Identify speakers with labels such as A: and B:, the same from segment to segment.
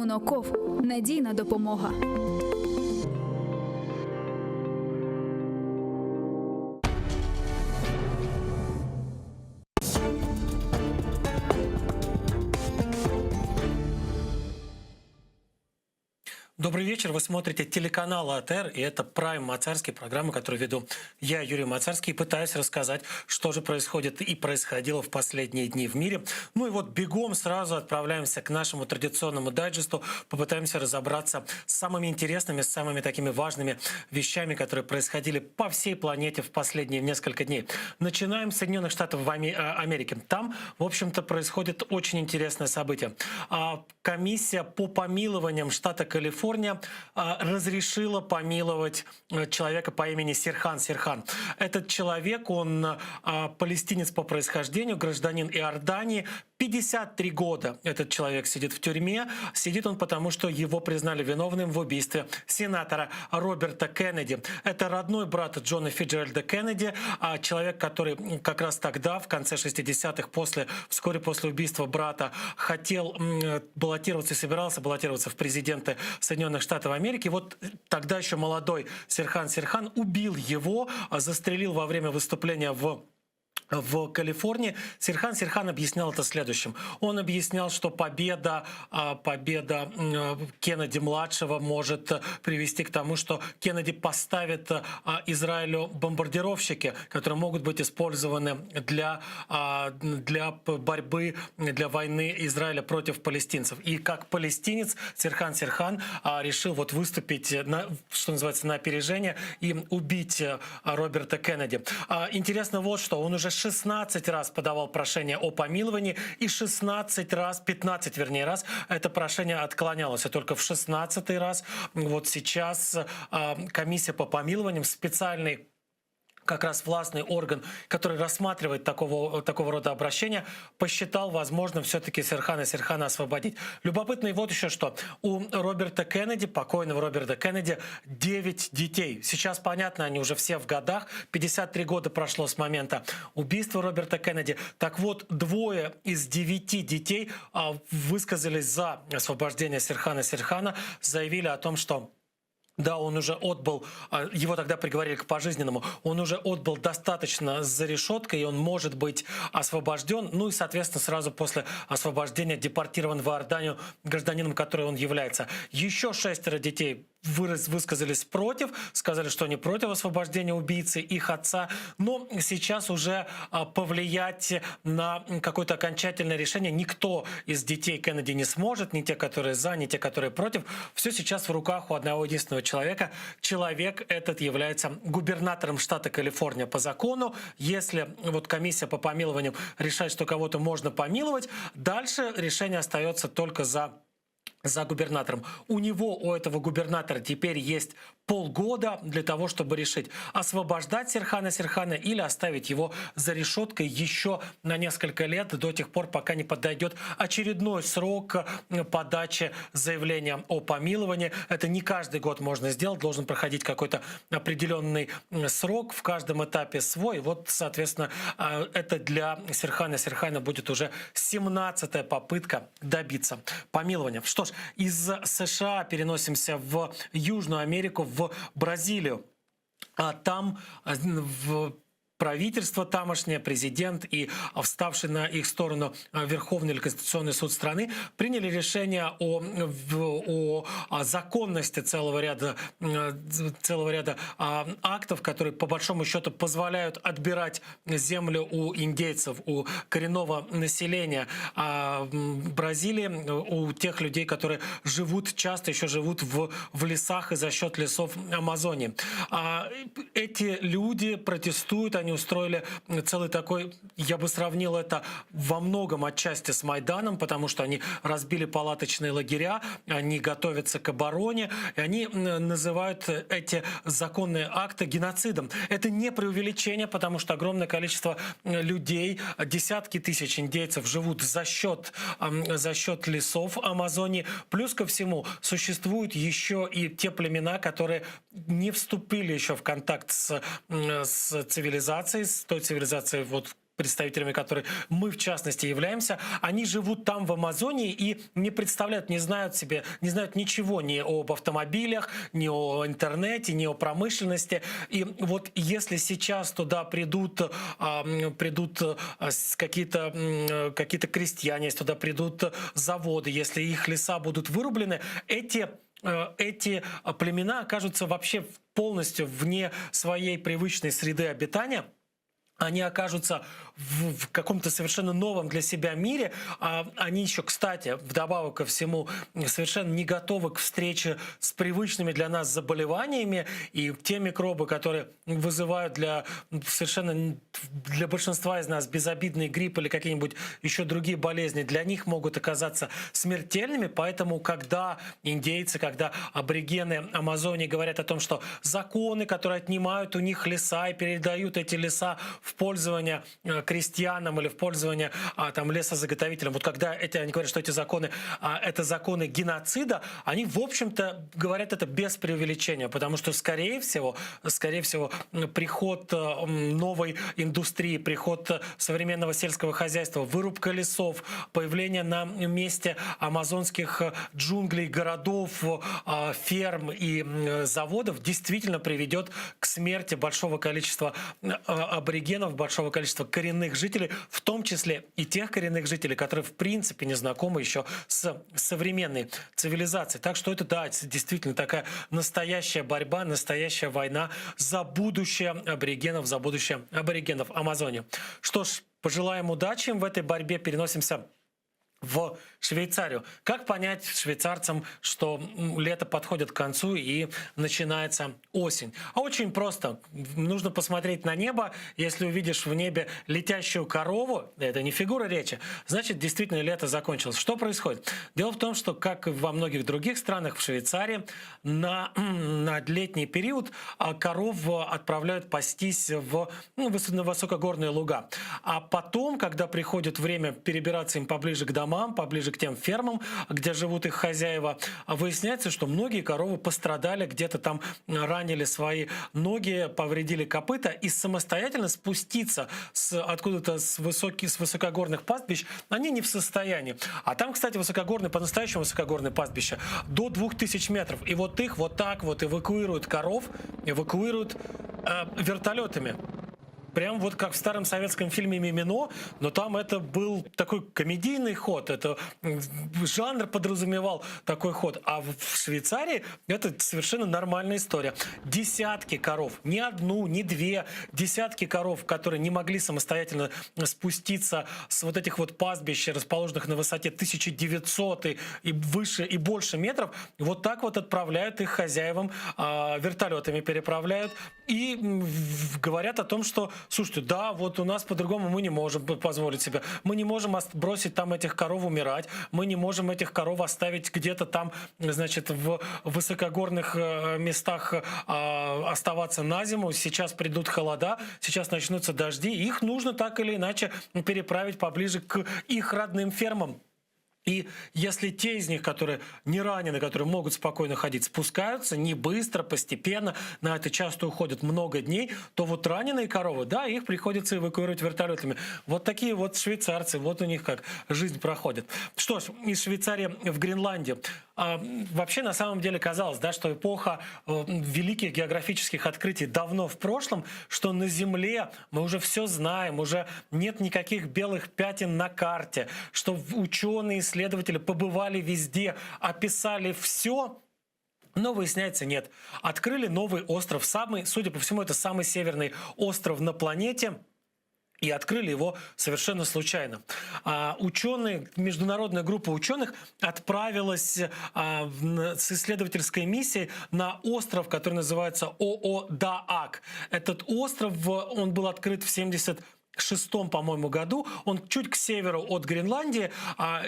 A: Моноков – надійна допомога.
B: Добрый вечер, вы смотрите телеканал АТР, и это Прайм Мацарский, программа, которую веду я, Юрий Мацарский, и пытаюсь рассказать, что же происходит и происходило в последние дни в мире. Ну и вот бегом сразу отправляемся к нашему традиционному дайджесту, попытаемся разобраться с самыми интересными, с самыми такими важными вещами, которые происходили по всей планете в последние несколько дней. Начинаем с Соединенных Штатов Америки. Там, в общем-то, происходит очень интересное событие. Комиссия по помилованиям штата Калифорния разрешила помиловать человека по имени Сирхан Сирхан. Этот человек, он палестинец по происхождению, гражданин Иордании. 53 года этот человек сидит в тюрьме. Сидит он потому, что его признали виновным в убийстве сенатора Роберта Кеннеди. Это родной брат Джона Фиджеральда Кеннеди, человек, который как раз тогда, в конце 60-х, вскоре после убийства брата, хотел баллотироваться и собирался баллотироваться в президенты Соединенных Штатов Америки. Вот тогда еще молодой Сирхан Сирхан убил его, застрелил во время выступления в Калифорнии. Сирхан Сирхан объяснял это следующим. Он объяснял, что победа Кеннеди-младшего может привести к тому, что Кеннеди поставит Израилю бомбардировщики, которые могут быть использованы для борьбы, для войны Израиля против палестинцев. И как палестинец Сирхан Сирхан решил вот выступить, что называется, на опережение и убить Роберта Кеннеди. Интересно вот что, он уже 16 раз подавал прошение о помиловании, и 15 раз это прошение отклонялось. И только в 16-й раз, вот сейчас, комиссия по помилованиям, специальный как раз властный орган, который рассматривает такого рода обращения, посчитал возможным все-таки Сирхана Сирхана освободить. Любопытно и вот еще что. У Роберта Кеннеди, покойного Роберта Кеннеди, 9 детей. Сейчас понятно, они уже все в годах. 53 года прошло с момента убийства Роберта Кеннеди. Так вот, 2 из 9 детей высказались за освобождение Сирхана Сирхана, заявили о том, что да, он уже отбыл, его тогда приговорили к пожизненному, он уже отбыл достаточно за решеткой, и он может быть освобожден. Ну и, соответственно, сразу после освобождения депортирован в Иорданию гражданином, который он является. Еще 6 детей высказались против, сказали, что они против освобождения убийцы, их отца. Но сейчас уже повлиять на какое-то окончательное решение никто из детей Кеннеди не сможет, ни те, которые за, ни те, которые против. Все сейчас в руках у одного единственного человека. Человек этот является губернатором штата Калифорния по закону. Если вот комиссия по помилованию решает, что кого-то можно помиловать, дальше решение остается только за губернатором. У этого губернатора теперь есть полгода для того, чтобы решить, освобождать Сирхана Сирхана или оставить его за решеткой еще на несколько лет, до тех пор, пока не подойдет очередной срок подачи заявления о помиловании. Это не каждый год можно сделать, должен проходить какой-то определенный срок, в каждом этапе свой. Вот, соответственно, это для Сирхана Сирхана будет уже 17-я попытка добиться помилования. Что ж, из США переносимся в Южную Америку, в Бразилию. Там правительство тамошнее, президент и вставший на их сторону Верховный или Конституционный суд страны приняли решение о законности целого ряда актов, которые по большому счету позволяют отбирать землю у индейцев, у коренного населения Бразилии, у тех людей, которые часто еще живут в лесах и за счет лесов Амазонии. Эти люди протестуют, они устроили целый такой, я бы сравнил это во многом отчасти с Майданом, потому что они разбили палаточные лагеря, они готовятся к обороне, и они называют эти законные акты геноцидом. Это не преувеличение, потому что огромное количество людей, десятки тысяч индейцев живут за счет лесов Амазонии. Плюс ко всему существуют еще и те племена, которые не вступили еще в контакт с цивилизацией, с той цивилизацией, вот, представителями которой мы, в частности, являемся, они живут там, в Амазонии, и не представляют, не знают ничего ни об автомобилях, ни о интернете, ни о промышленности. И вот если сейчас туда придут какие-то крестьяне, если туда придут заводы, если их леса будут вырублены, эти племена окажутся вообще полностью вне своей привычной среды обитания. Они окажутся в каком-то совершенно новом для себя мире. Они еще, кстати, вдобавок ко всему, совершенно не готовы к встрече с привычными для нас заболеваниями. И те микробы, которые вызывают для большинства из нас безобидный грипп или какие-нибудь еще другие болезни, для них могут оказаться смертельными. Поэтому, когда индейцы, когда аборигены Амазонии говорят о том, что законы, которые отнимают у них леса и передают эти леса в пользование крестьянам или в пользование лесозаготовителям. Вот когда они говорят, что эти законы это законы геноцида, они, в общем-то, говорят это без преувеличения, потому что, скорее всего, приход новой индустрии, приход современного сельского хозяйства, вырубка лесов, появление на месте амазонских джунглей, городов, ферм и заводов действительно приведет к смерти большого количества аборигенов, большого количества коренных жителей, в том числе и тех коренных жителей, которые в принципе не знакомы еще с современной цивилизацией. Так что это действительно такая настоящая борьба, настоящая война за будущее аборигенов Амазонии. Что ж, пожелаем удачи им в этой борьбе, переносимся в Швейцарию. Как понять швейцарцам, что лето подходит к концу и начинается осень? А очень просто. Нужно посмотреть на небо. Если увидишь в небе летящую корову, это не фигура речи, значит, действительно лето закончилось. Что происходит? Дело в том, что, как и во многих других странах, в Швейцарии на летний период коров отправляют пастись на высокогорные луга. А потом, когда приходит время перебираться им поближе к домам, поближе к тем фермам, где живут их хозяева, выясняется, что многие коровы пострадали, где-то там ранили свои ноги, повредили копыта, и самостоятельно спуститься откуда-то с высокогорных пастбищ они не в состоянии. А там, кстати, по-настоящему высокогорные пастбища до 2000 метров. И вот их вот так вот эвакуируют коров, вертолетами. Прям вот как в старом советском фильме «Мимино», но там это был такой комедийный ход, это жанр подразумевал такой ход. А в Швейцарии это совершенно нормальная история. Десятки коров, не одну, не две, десятки коров, которые не могли самостоятельно спуститься с вот этих вот пастбищ, расположенных на высоте 1900 и выше и больше метров, вот так вот отправляют их хозяевам, вертолетами переправляют и говорят о том, что слушайте, да, вот у нас по-другому мы не можем позволить себе. Мы не можем бросить там этих коров умирать. Мы не можем этих коров оставить где-то там, значит, в высокогорных местах оставаться на зиму. Сейчас придут холода, сейчас начнутся дожди. Их нужно так или иначе переправить поближе к их родным фермам. И если те из них, которые не ранены, которые могут спокойно ходить, спускаются не быстро, постепенно, на это часто уходит много дней, то вот раненые коровы, да, их приходится эвакуировать вертолетами. Вот такие вот швейцарцы, вот у них как жизнь проходит. Что ж, из Швейцарии в Гренландию. Вообще, на самом деле, казалось, да, что эпоха великих географических открытий давно в прошлом, что на Земле мы уже все знаем, уже нет никаких белых пятен на карте, что ученые, исследователи побывали везде, описали все. Но выясняется, нет. Открыли новый остров, судя по всему, это самый северный остров на планете. И открыли его совершенно случайно. Международная группа ученых отправилась с исследовательской миссией на остров, который называется Оодаак. Этот остров, он был открыт в 1976, по-моему, году. Он чуть к северу от Гренландии,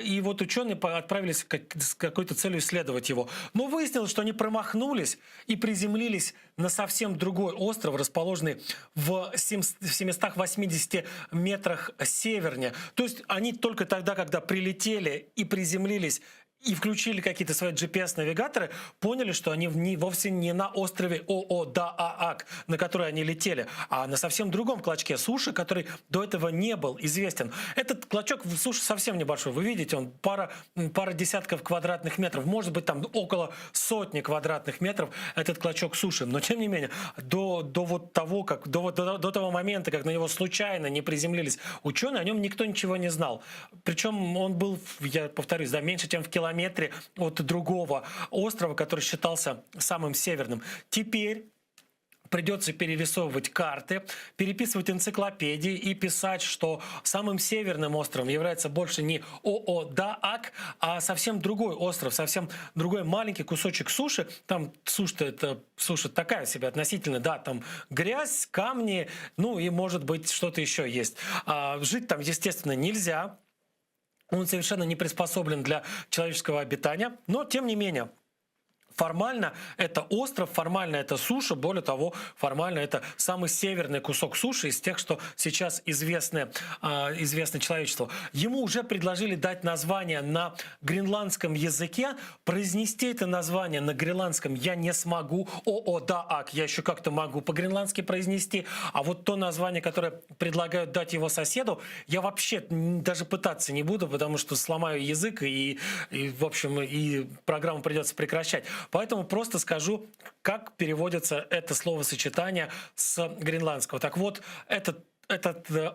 B: и вот ученые отправились с какой-то целью исследовать его. Но выяснилось, что они промахнулись и приземлились на совсем другой остров, расположенный в 780 метрах севернее. То есть они только тогда, когда прилетели и приземлились, и включили какие-то свои GPS-навигаторы, поняли, что они вовсе не на острове Оодаак, на который они летели, а на совсем другом клочке суши, который до этого не был известен. Этот клочок суши совсем небольшой. Вы видите, он пара десятков квадратных метров, может быть, там около сотни квадратных метров этот клочок суши. Но, тем не менее, до того момента, как на него случайно не приземлились ученые, о нем никто ничего не знал. Причем он был, я повторюсь, да, меньше, чем в километре от другого острова, который считался самым северным. Теперь придется перерисовывать карты, переписывать энциклопедии и писать, что самым северным островом является больше не Оодаак, а совсем другой остров, совсем другой маленький кусочек суши. Там суша такая себе относительно, да, там грязь, камни, ну и может быть что-то еще есть. Жить там, естественно, нельзя. Он совершенно не приспособлен для человеческого обитания, но тем не менее. Формально это остров, формально это суша, более того, формально это самый северный кусок суши из тех, что сейчас известны человечеству. Ему уже предложили дать название на гренландском языке. Произнести это название на гренландском я не смогу. Оодаак я еще как-то могу по-гренландски произнести. А вот то название, которое предлагают дать его соседу, я вообще даже пытаться не буду, потому что сломаю язык и в общем, и программу придется прекращать. Поэтому просто скажу, как переводится это словосочетание с гренландского. Так вот, этот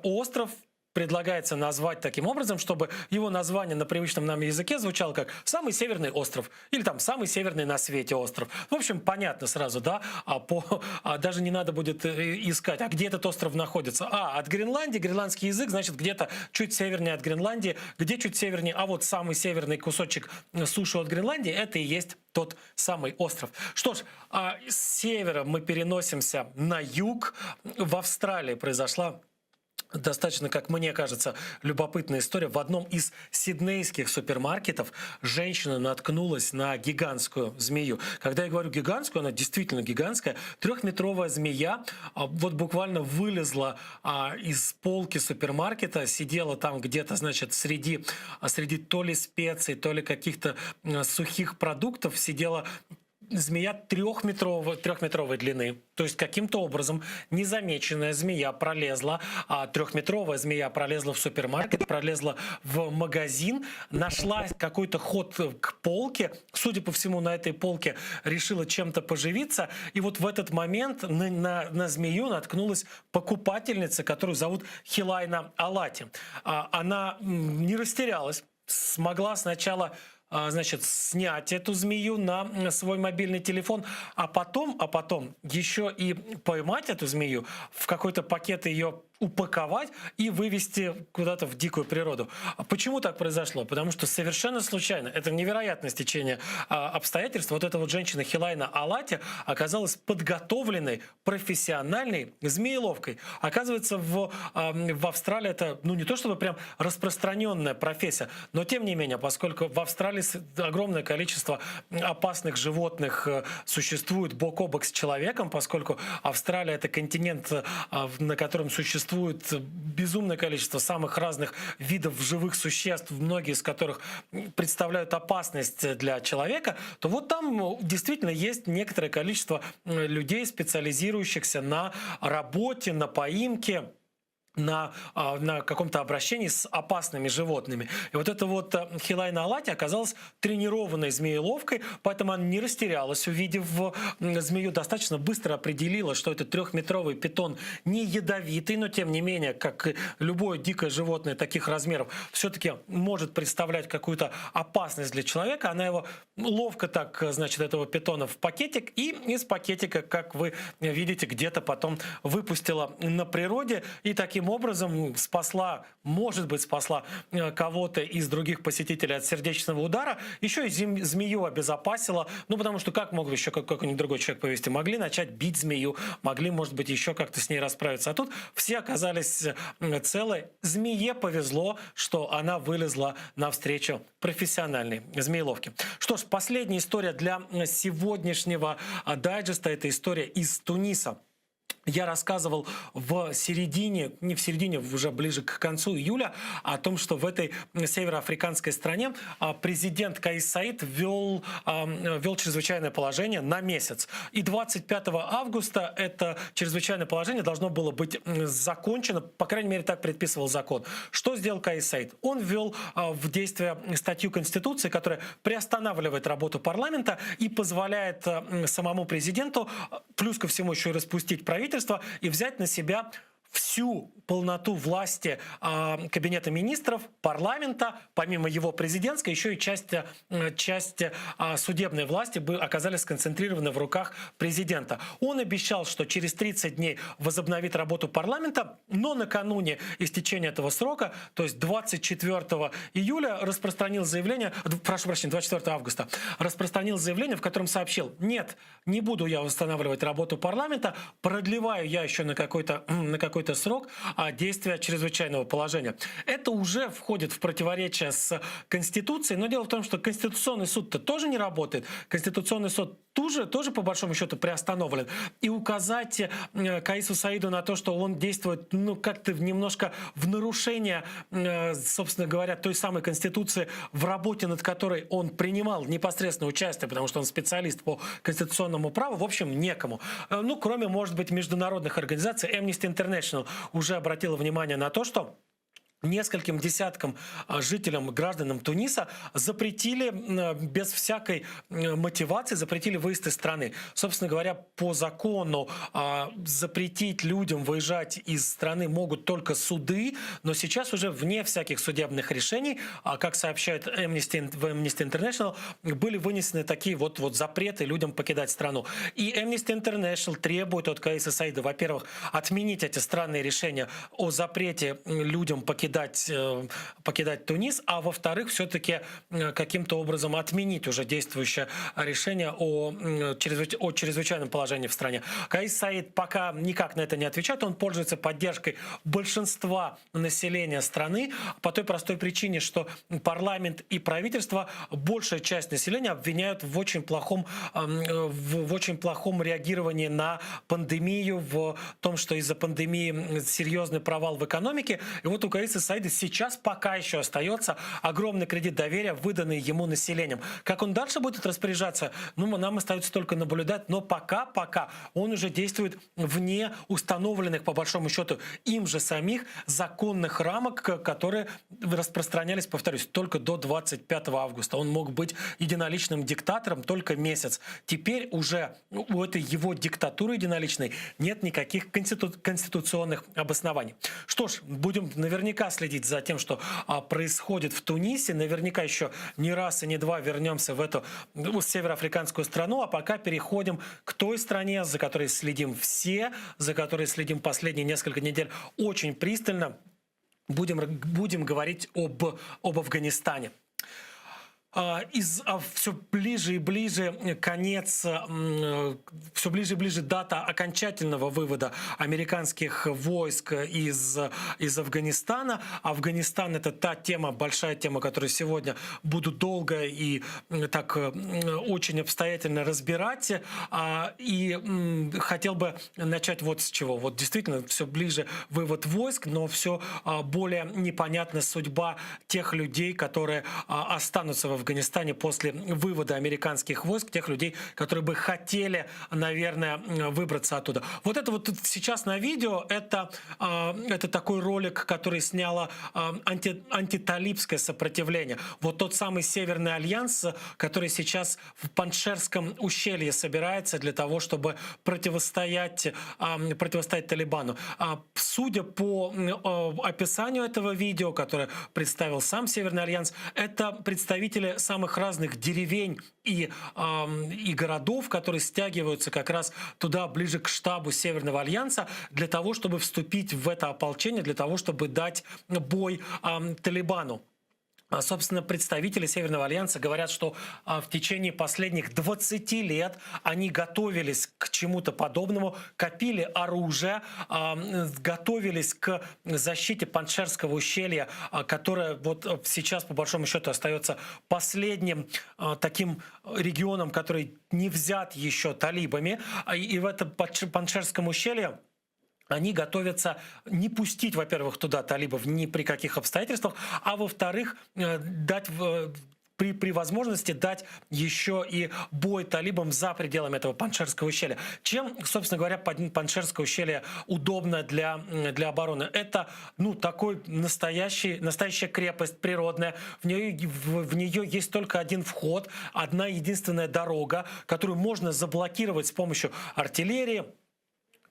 B: остров предлагается назвать таким образом, чтобы его название на привычном нам языке звучало как «самый северный остров» или там «самый северный на свете остров». В общем, понятно сразу, да? Даже не надо будет искать, а где этот остров находится. От Гренландии, гренландский язык, значит, где-то чуть севернее от Гренландии. Где чуть севернее? А вот самый северный кусочек суши от Гренландии – это и есть тот самый остров. Что ж, с севера мы переносимся на юг. В Австралии произошла достаточно, как мне кажется, любопытная история. В одном из сиднейских супермаркетов женщина наткнулась на гигантскую змею. Когда я говорю гигантскую, она действительно гигантская. 3-метровая змея вот буквально вылезла из полки супермаркета, сидела там где-то, значит, среди то ли специй, то ли каких-то сухих продуктов, сидела змея 3-метровой длины. То есть каким-то образом незамеченная змея пролезла, 3-метровая змея пролезла в супермаркет, пролезла в магазин, нашла какой-то ход к полке. Судя по всему, на этой полке решила чем-то поживиться. И вот в этот момент на змею наткнулась покупательница, которую зовут Хилайна Алати. Она не растерялась, смогла сначала снять эту змею на свой мобильный телефон, а потом еще и поймать эту змею, в какой-то пакет ее упаковать и вывести куда-то в дикую природу. Почему так произошло? Потому что совершенно случайно, это невероятное стечение обстоятельств, вот эта вот женщина Хилайна Алати оказалась подготовленной, профессиональной змееловкой. Оказывается, в Австралии это, не то чтобы прям распространенная профессия, но тем не менее, поскольку в Австралии огромное количество опасных животных существует бок о бок с человеком, поскольку Австралия — это континент, на котором существует безумное количество самых разных видов живых существ, многие из которых представляют опасность для человека, то вот там действительно есть некоторое количество людей, специализирующихся на работе, на поимке, на каком-то обращении с опасными животными. И вот эта вот Хилайна Алати оказалась тренированной змееловкой, поэтому она не растерялась, увидев змею, достаточно быстро определила, что это 3-метровый питон не ядовитый, но тем не менее, как и любое дикое животное таких размеров, все-таки может представлять какую-то опасность для человека. Она его ловко так, значит, этого питона в пакетик, и из пакетика, как вы видите, где-то потом выпустила на природе, и таким образом спасла, может быть, спасла кого-то из других посетителей от сердечного удара, еще и змею обезопасила, потому что как мог еще какой-нибудь другой человек повести? Могли начать бить змею, могли, может быть, еще как-то с ней расправиться. А тут все оказались целы. Змее повезло, что она вылезла навстречу профессиональной змееловке. Что ж, последняя история для сегодняшнего дайджеста – это история из Туниса. Я рассказывал в середине, не в середине, уже ближе к концу июля, о том, что в этой североафриканской стране президент Каис Саид ввел чрезвычайное положение на месяц. И 25 августа это чрезвычайное положение должно было быть закончено, по крайней мере, так предписывал закон. Что сделал Каис Саид? Он ввел в действие статью Конституции, которая приостанавливает работу парламента и позволяет самому президенту, плюс ко всему еще и распустить правительство, и взять на себя всю полноту власти Кабинета министров, парламента, помимо его президентской, еще и часть судебной власти оказались сконцентрированы в руках президента. Он обещал, что через 30 дней возобновит работу парламента, но накануне истечения этого срока, то есть 24 июля, распространил заявление, прошу прощения, 24 августа, распространил заявление, в котором сообщил: нет, не буду я восстанавливать работу парламента, продлеваю я еще на какой-то срок действия чрезвычайного положения. Это уже входит в противоречие с Конституцией, но дело в том, что Конституционный суд-то тоже не работает. Конституционный суд тоже по большому счету приостановлен. И указать Каису Саиду на то, что он действует как-то немножко в нарушение, собственно говоря, той самой Конституции, в работе над которой он принимал непосредственное участие, потому что он специалист по конституционному праву, в общем, некому. Кроме, может быть, международных организаций. Amnesty International уже обратила внимание на то, что нескольким десяткам жителям, гражданам Туниса запретили без всякой мотивации, запретили выезд из страны. Собственно говоря, по закону запретить людям выезжать из страны могут только суды, но сейчас уже вне всяких судебных решений, как сообщает Amnesty International, были вынесены такие вот запреты людям покидать страну. И Amnesty International требует от Каиса Саида, во-первых, отменить эти странные решения о запрете людям покидать Тунис, а во-вторых, все-таки каким-то образом отменить уже действующее решение о чрезвычайном положении в стране. Каис Саид пока никак на это не отвечает, он пользуется поддержкой большинства населения страны по той простой причине, что парламент и правительство, большая часть населения обвиняют в очень плохом реагировании на пандемию, в том, что из-за пандемии серьезный провал в экономике. И вот у Каиса Саида сейчас пока еще остается огромный кредит доверия, выданный ему населением. Как он дальше будет распоряжаться, нам остается только наблюдать, но пока он уже действует вне установленных, по большому счету, им же самих законных рамок, которые распространялись, повторюсь, только до 25 августа. Он мог быть единоличным диктатором только месяц. Теперь уже у этой его диктатуры единоличной нет никаких конституционных обоснований. Что ж, будем наверняка следить за тем, что происходит в Тунисе. Наверняка еще не раз и не два вернемся в эту североафриканскую страну, а пока переходим к той стране, за которой следим все, за которой следим последние несколько недель очень пристально. Будем говорить об Афганистане. Все ближе и ближе все ближе и ближе дата окончательного вывода американских войск из Афганистана. Афганистан — это та тема, большая тема, которую сегодня буду долго и так очень обстоятельно разбирать. И хотел бы начать вот с чего. Вот действительно все ближе вывод войск, но все более непонятна судьба тех людей, которые останутся в Афганистане после вывода американских войск, тех людей, которые бы хотели, наверное, выбраться оттуда. Вот это вот сейчас на видео, это такой ролик, который сняло антиталибское сопротивление. Вот тот самый Северный альянс, который сейчас в Паншерском ущелье собирается для того, чтобы противостоять Талибану. Судя по описанию этого видео, которое представил сам Северный альянс, это представители самых разных деревень и городов, которые стягиваются как раз туда, ближе к штабу Северного альянса, для того, чтобы вступить в это ополчение, для того, чтобы дать бой Талибану. Собственно, представители Северного альянса говорят, что в течение последних 20 лет они готовились к чему-то подобному, копили оружие, готовились к защите Паншерского ущелья, которое вот сейчас, по большому счету, остается последним таким регионом, который не взят еще талибами. И в этом Паншерском ущелье они готовятся не пустить, во-первых, туда талибов ни при каких обстоятельствах, а во-вторых, дать при возможности дать еще и бой талибам за пределами этого Паншерского ущелья. Чем, собственно говоря, Паншерское ущелье удобно для обороны? Это, такой настоящая крепость природная. В нее есть только один вход, одна единственная дорога, которую можно заблокировать с помощью артиллерии,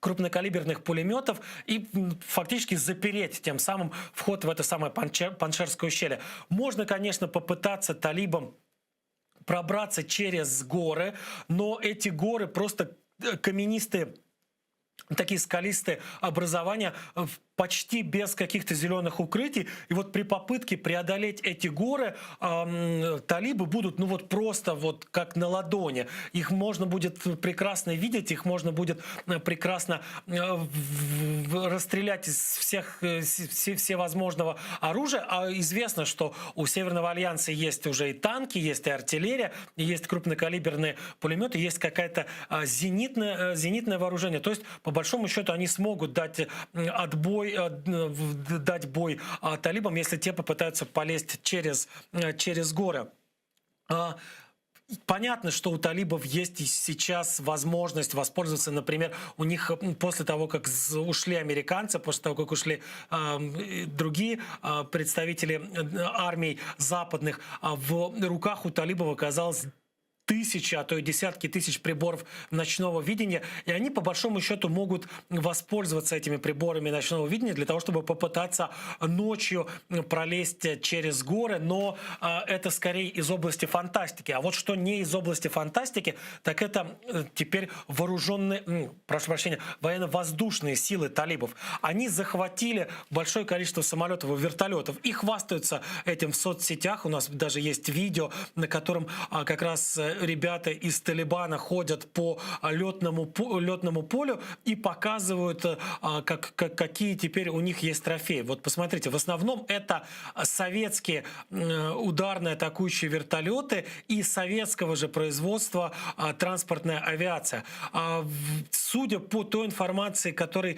B: крупнокалиберных пулеметов и фактически запереть тем самым вход в это самое Паншерское ущелье. Можно, конечно, попытаться талибам пробраться через горы, но эти горы просто каменистые, такие скалистые образования, почти без каких-то зеленых укрытий. И вот при попытке преодолеть эти горы талибы будут просто как на ладони. Их можно будет прекрасно видеть, их можно будет прекрасно расстрелять из всевозможного оружия. А известно, что у Северного альянса есть уже и танки, есть и артиллерия, есть крупнокалиберные пулеметы, есть какое-то зенитное вооружение. То есть, по большому счету, они смогут дать бой талибам, если те попытаются полезть через горы. Понятно, что у талибов есть и сейчас возможность воспользоваться, например, у них после того, как ушли американцы, после того, как ушли другие представители армий западных, в руках у талибов оказалось тысячи, а то и десятки тысяч приборов ночного видения, и они по большому счету могут воспользоваться этими приборами ночного видения для того, чтобы попытаться ночью пролезть через горы, но это скорее из области фантастики. А вот что не из области фантастики, так это теперь военно-воздушные силы талибов. Они захватили большое количество самолетов и вертолетов и хвастаются этим в соцсетях. У нас даже есть видео, на котором как раз ребята из Талибана ходят по летному полю и показывают, какие теперь у них есть трофеи. Вот посмотрите, в основном это советские ударные атакующие вертолеты и советского же производства транспортная авиация. Судя по той информации, которая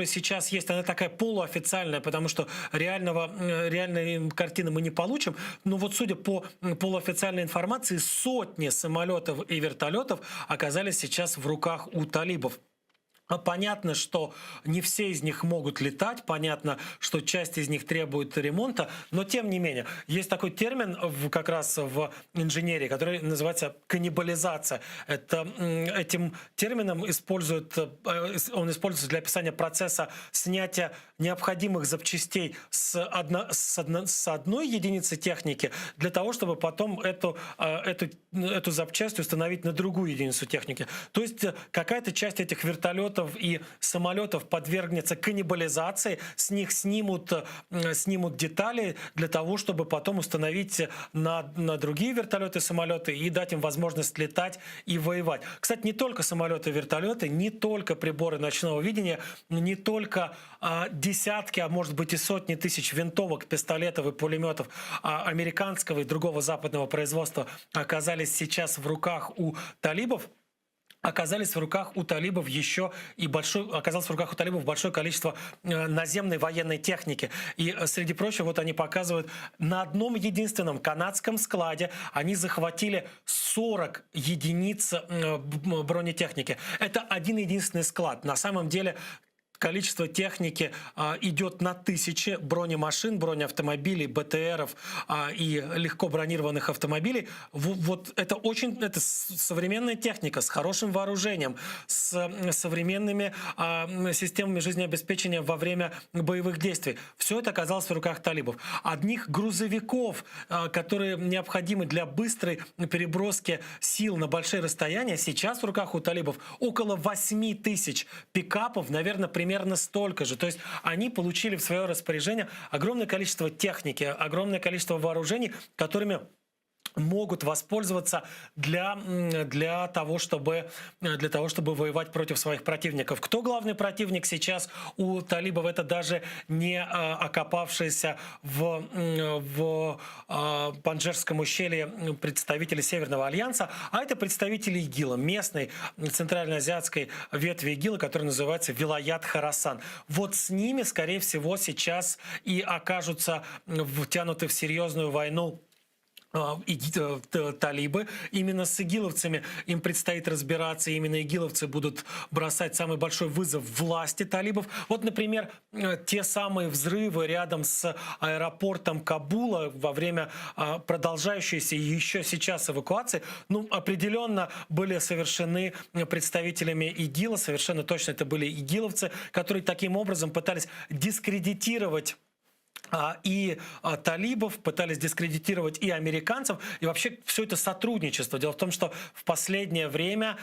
B: сейчас есть, она такая полуофициальная, потому что реальной картины мы не получим. Но вот судя по полуофициальной информации, сотни самолетов и вертолетов оказались сейчас в руках у талибов. Понятно, что не все из них могут летать, понятно, что часть из них требует ремонта, но тем не менее, есть такой термин как раз в инженерии, который называется каннибализация. Этим термином он используется для описания процесса снятия необходимых запчастей с одной единицы техники для того, чтобы потом эту запчасть установить на другую единицу техники. То есть какая-то часть этих вертолетов и самолетов подвергнется каннибализации, с них снимут детали для того, чтобы потом установить на другие вертолеты и самолеты и дать им возможность летать и воевать. Кстати, не только самолеты и вертолеты, не только приборы ночного видения, не только десятки, а может быть и сотни тысяч винтовок, пистолетов и пулеметов американского и другого западного производства оказались сейчас в руках у талибов. Оказалось в руках у талибов большое количество наземной военной техники. И, среди прочего, вот они показывают, на одном единственном канадском складе они захватили 40 единиц бронетехники. Это один единственный склад. На самом деле количество техники идет на тысячи: бронемашин, бронеавтомобилей, БТРов и легко бронированных автомобилей. Вот это современная техника с хорошим вооружением, с современными системами жизнеобеспечения во время боевых действий. Все это оказалось в руках талибов. Одних грузовиков, которые необходимы для быстрой переброски сил на большие расстояния, сейчас в руках у талибов около 8 тысяч пикапов, наверное, примерно столько же. То есть они получили в свое распоряжение огромное количество техники, огромное количество вооружений, которыми могут воспользоваться для того, чтобы воевать против своих противников. Кто главный противник сейчас у талибов? Это даже не окопавшиеся в Панджшерском ущелье представители Северного альянса, а это представители ИГИЛа, местной центральноазиатской ветви ИГИЛа, которая называется Вилаят Хорасан. Вот с ними, скорее всего, сейчас и окажутся втянуты в серьезную войну талибы. Именно с игиловцами им предстоит разбираться. Именно игиловцы будут бросать самый большой вызов власти талибов. Вот, например, те самые взрывы рядом с аэропортом Кабула во время продолжающейся еще сейчас эвакуации, определенно были совершены представителями ИГИЛа. Совершенно точно это были игиловцы, которые таким образом пытались дискредитировать и талибов, пытались дискредитировать и американцев, и вообще все это сотрудничество. Дело в том, что в последнее время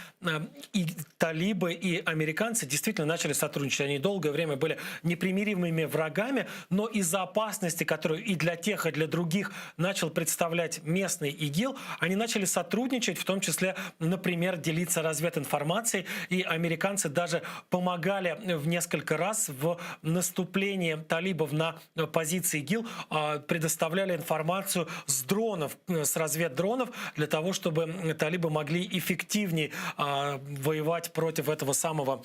B: и талибы, и американцы действительно начали сотрудничать. Они долгое время были непримиримыми врагами, но из-за опасности, которую и для тех, и для других начал представлять местный ИГИЛ, они начали сотрудничать, в том числе, например, делиться развединформацией, и американцы даже помогали в несколько раз в наступлении талибов на позиции ИГИЛ, предоставляли информацию с дронов, с разведдронов, для того, чтобы талибы могли эффективнее воевать против этого самого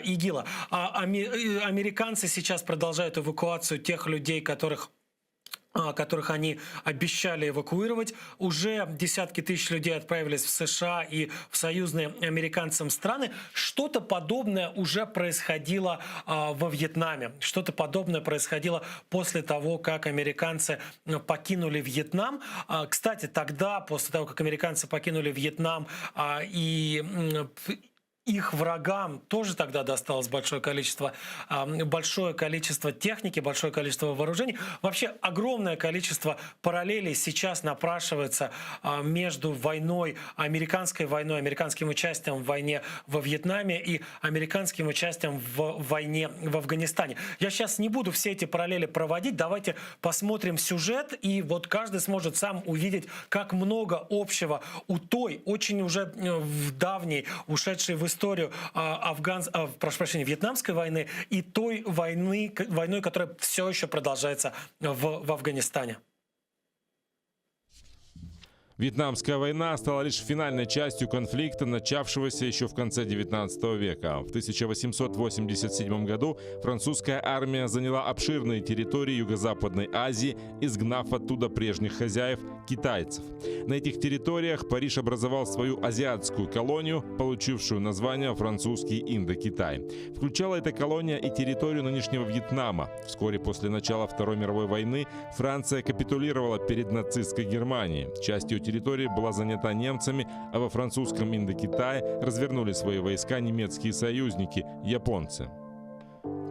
B: ИГИЛа. Американцы сейчас продолжают эвакуацию тех людей, которых они обещали эвакуировать. Уже десятки тысяч людей отправились в США и в союзные американцам страны. Что-то подобное уже происходило во Вьетнаме. Что-то подобное происходило после того, как американцы покинули Вьетнам. Кстати, тогда, после того, как американцы покинули Вьетнам, их врагам тоже тогда досталось большое количество техники, большое количество вооружений. Вообще огромное количество параллелей сейчас напрашивается между американским участием в войне во Вьетнаме и американским участием в войне в Афганистане. Я сейчас не буду все эти параллели проводить. Давайте посмотрим сюжет, и вот каждый сможет сам увидеть, как много общего у той, очень уже давней, ушедшей в историю Вьетнамской войны и той войной, которая все еще продолжается в Афганистане.
C: Вьетнамская война стала лишь финальной частью конфликта, начавшегося еще в конце XIX века. В 1887 году французская армия заняла обширные территории Юго-Западной Азии, изгнав оттуда прежних хозяев – китайцев. На этих территориях Париж образовал свою азиатскую колонию, получившую название «Французский Индокитай». Включала эта колония и территорию нынешнего Вьетнама. Вскоре после начала Второй мировой войны Франция капитулировала перед нацистской Германией. Частью территория была занята немцами, а во французском Индокитае развернули свои войска немецкие союзники – японцы.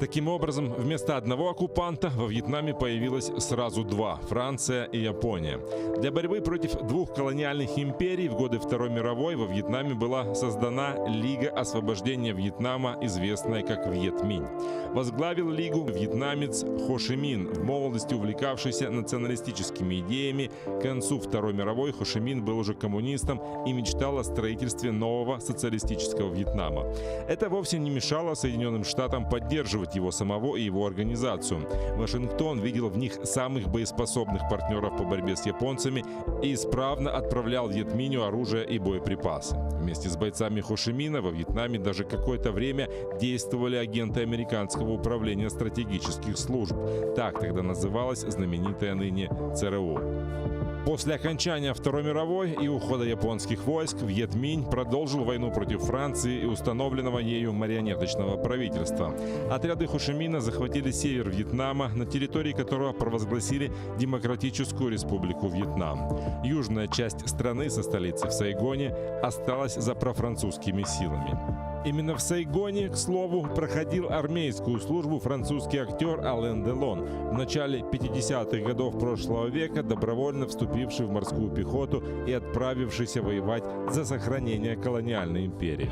C: Таким образом, вместо одного оккупанта во Вьетнаме появилось сразу два – Франция и Япония. Для борьбы против двух колониальных империй в годы Второй мировой во Вьетнаме была создана Лига освобождения Вьетнама, известная как Вьетминь. Возглавил лигу вьетнамец Хо Ши Мин, в молодости увлекавшийся националистическими идеями. К концу Второй мировой Хо Ши Мин был уже коммунистом и мечтал о строительстве нового социалистического Вьетнама. Это вовсе не мешало Соединенным Штатам поддерживать его самого и его организацию. Вашингтон видел в них самых боеспособных партнеров по борьбе с японцами и исправно отправлял Вьетминю оружие и боеприпасы. Вместе с бойцами Хо Ши Мина во Вьетнаме даже какое-то время действовали агенты американского управления стратегических служб. Так тогда называлась знаменитая ныне ЦРУ. После окончания Второй мировой и ухода японских войск Вьетминь продолжил войну против Франции и установленного ею марионеточного правительства. Отряды Хо Ши Мина захватили север Вьетнама, на территории которого провозгласили Демократическую Республику Вьетнам. Южная часть страны со столицей в Сайгоне осталась за профранцузскими силами. Именно в Сайгоне, к слову, проходил армейскую службу французский актер Ален Делон, в начале 50-х годов прошлого века добровольно вступивший в морскую пехоту и отправившийся воевать за сохранение колониальной империи.